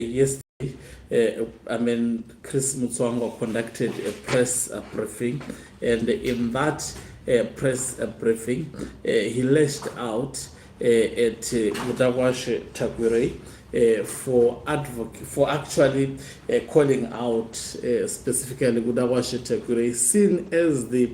yesterday, Chris Mutsvanga conducted a press briefing, and in that press briefing, he lashed out at Gudawashe Tagwirei for actually calling out specifically Gudawashe Tagwirei, seen as the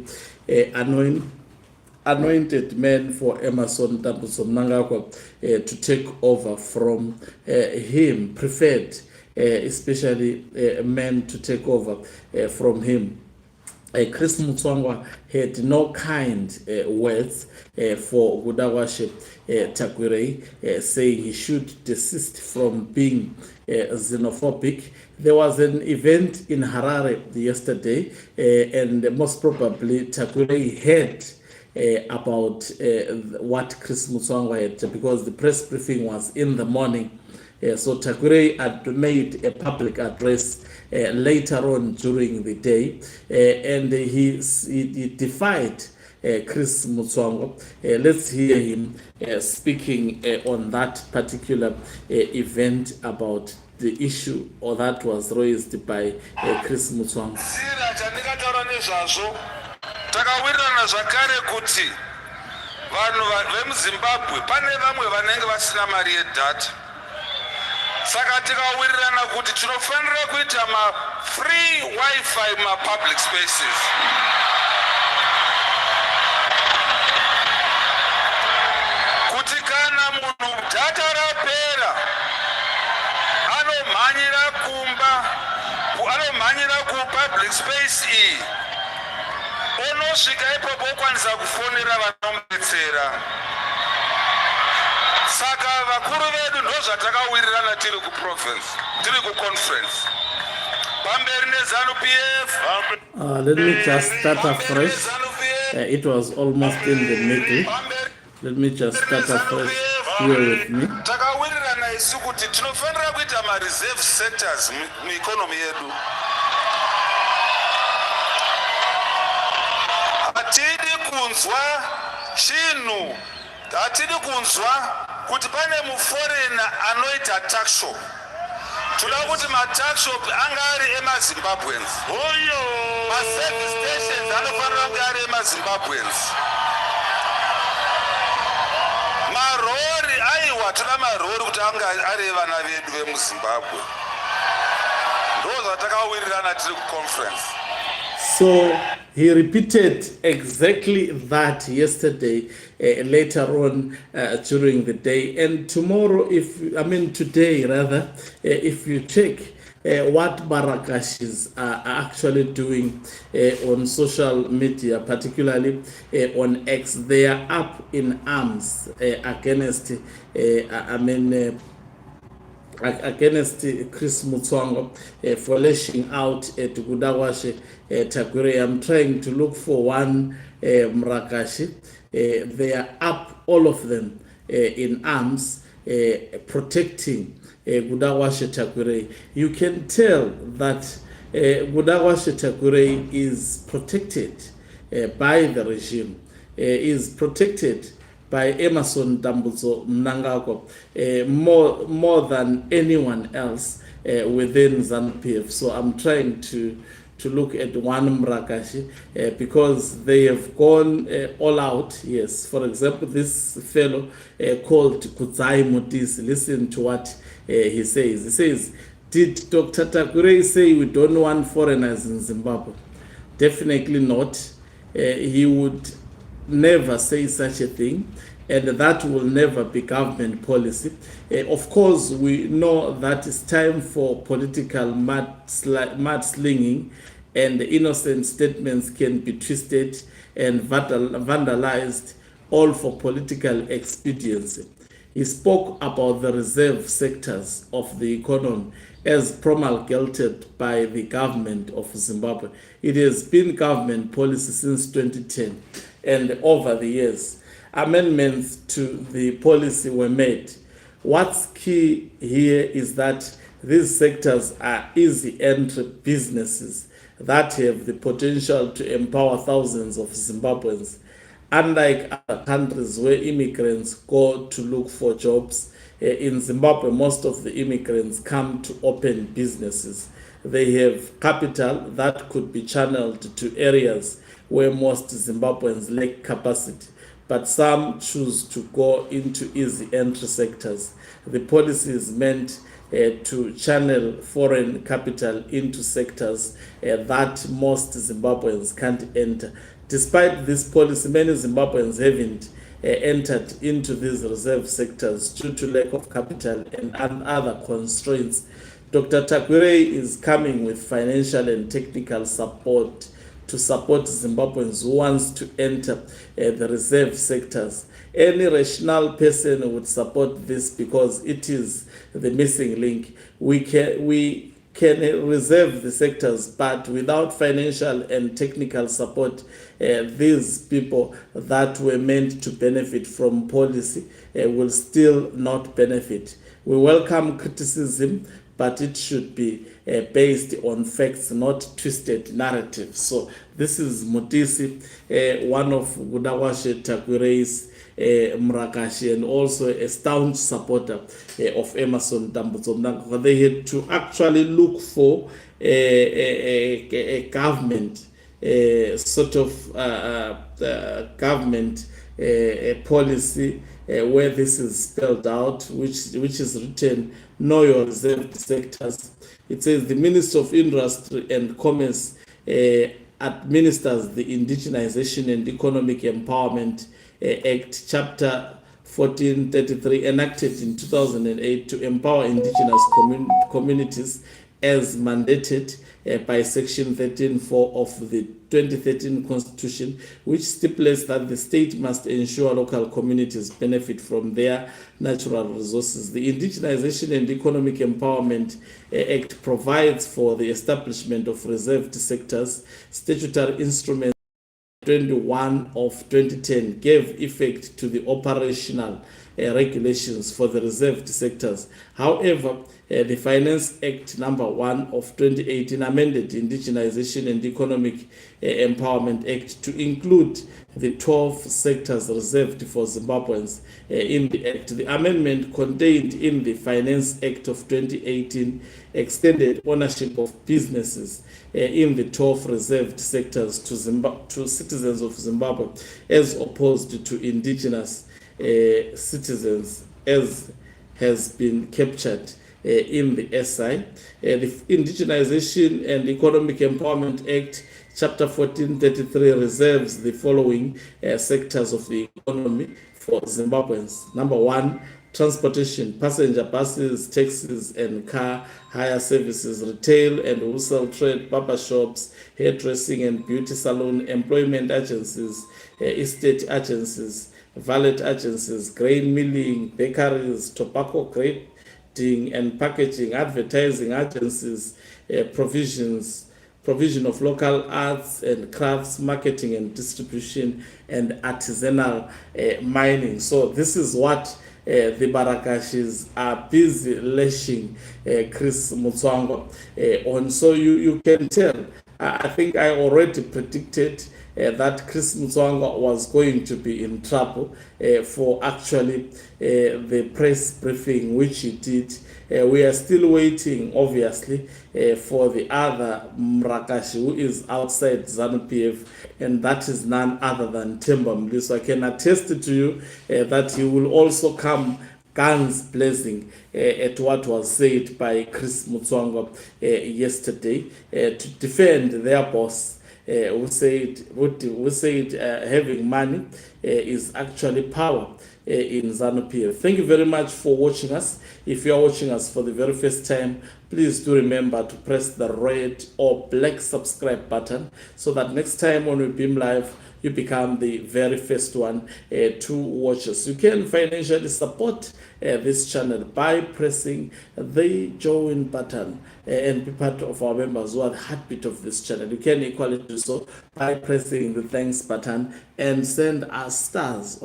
anointed man for Emerson Mnangagwa to take over from him, preferred especially men to take over from him. Chris Mutsvanga had no kind words for Gudawashe Tagwirei, saying he should desist from being xenophobic. There was an event in Harare yesterday, and most probably Tagwirei heard about what Chris Mutsvanga had, because the press briefing was in the morning. So Tagwirei had made a public address later on during the day, and he defied Chris Mutsvanga. Let's hear him speaking on that particular event about the issue or that was raised by Chris Mutsvanga. Takawirirana zvakare kuti vanhu vemuZimbabwe pane vamwe vanenge vasina mari yedhata. Saka tikawirirana kuti tinofanira kuita free wifi public spaces. Kuti kana munhu dhata rapera anomhanyira public space iyi. Unosvika ipopo ukwanisa kufonera vanomubetsera. Saka vakuru vedu ndozvatakawirirana tiri kuprovince, tiri kuconference. Pamberi neZANU-PF. Let me just start afresh. It was almost in the middle. Let me just start afresh. Here with me. Takawirirana isu kuti tinofanira kuita reserve sectors mueconomy yedu. Hatidi kunzwa chinhu, hatidi kunzwa kuti pane muforeigner anoita tax shop. Toda kuti tax shop anga ari emaZimbabweans. Service stations anofanira kunge ari emaZimbabweans. Marori, aiwa toda marori kuti anga ari vana vedu vemuZimbabwe. Ndozvatakawirirana tiri kuconference. So he repeated exactly that yesterday, later on during the day, and tomorrow, today rather, if you check what Varakashis are actually doing on social media, particularly on X, they are up in arms against Chris Mutsvanga for lashing out at Gudawashe Tagwirei. I'm trying to look for one Mrakashi. They are up, all of them, in arms, protecting Gudawashe Tagwirei. You can tell that Gudawashe Tagwirei is protected by the regime, is protected by Emerson Mnangagwa more than anyone else within ZANU-PF. So I'm trying to look at one Mrakashi because they have gone all out. Yes, for example, this fellow called Kudzai Mutisi, listen to what he says. He says, did Dr. Tagwirei say we don't want foreigners in Zimbabwe? Definitely not. He would never say such a thing, and that will never be government policy. Of course, we know that it's time for political mudslinging, and innocent statements can be twisted and vandalized, all for political expediency. He spoke about the reserve sectors of the economy as promulgated by the government of Zimbabwe. It has been government policy since 2010, and over the years, amendments to the policy were made. What's key here is that these sectors are easy entry businesses that have the potential to empower thousands of Zimbabweans. Unlike other countries where immigrants go to look for jobs, In Zimbabwe, most of the immigrants come to open businesses. They have capital that could be channeled to areas where most Zimbabweans lack capacity, but some choose to go into easy entry sectors. The policy is meant to channel foreign capital into sectors that most Zimbabweans can't enter. Despite this policy, many Zimbabweans haven't entered into these reserve sectors due to lack of capital and other constraints. Dr. Tagwirei is coming with financial and technical support to support Zimbabweans who wants to enter the reserve sectors. Any rational person would support this because it is the missing link. We can reserve the sectors, but without financial and technical support, these people that were meant to benefit from policy will still not benefit. We welcome criticism, but it should be based on facts, not twisted narratives. So this is Mutisi, one of Gudawashe Tagwirei's Varakashi, and also a staunch supporter of Emerson Dambudzomnanga. They had to actually look for a government sort of government policy where this is spelled out, which is written, know your reserved sectors. It says the Minister of Industry and Commerce administers the Indigenization and Economic Empowerment Act, Chapter 1433, enacted in 2008 to empower indigenous communities as mandated by Section 13.4 of the 2013 Constitution, which stipulates that the state must ensure local communities benefit from their natural resources. The Indigenization and Economic Empowerment Act provides for the establishment of reserved sectors. Statutory instruments 21 of 2010 gave effect to the operational regulations for the reserved sectors. However, the Finance Act number 1 of 2018 amended the Indigenization and Economic Empowerment Act to include the 12 sectors reserved for Zimbabweans in the Act. The amendment contained in the Finance Act of 2018 extended ownership of businesses in the 12 reserved sectors to citizens of Zimbabwe as opposed to indigenous citizens, as has been captured in the SI. The Indigenization and Economic Empowerment Act, Chapter 1433, reserves the following sectors of the economy for Zimbabweans. Number 1, transportation, passenger buses, taxis and car hire services, retail and wholesale trade, barber shops, hairdressing and beauty salon, employment agencies, estate agencies, valet agencies, grain milling, bakeries, tobacco grading and packaging, advertising agencies, provision of local arts and crafts, marketing and distribution, and artisanal mining. So this is what the Varakashis are busy lashing Chris Mutsvanga on. So you can tell, I think I already predicted that Chris Mutsvanga was going to be in trouble for actually the press briefing which he did. We are still waiting, obviously, for the other Varakashi who is outside ZANU-PF, and that is none other than Themba Mliso. So I can attest to you that he will also come guns blazing at what was said by Chris Mutsvanga yesterday to defend their boss, who said having money is actually power in ZANU-PF. Thank you very much for watching us. If you are watching us for the very first time, please do remember to press the red or black subscribe button so that next time when we beam live, you become the very first one to watch us. You can financially support this channel by pressing the join button and be part of our members who are the heartbeat of this channel. You can equally do so by pressing the thanks button and send us stars.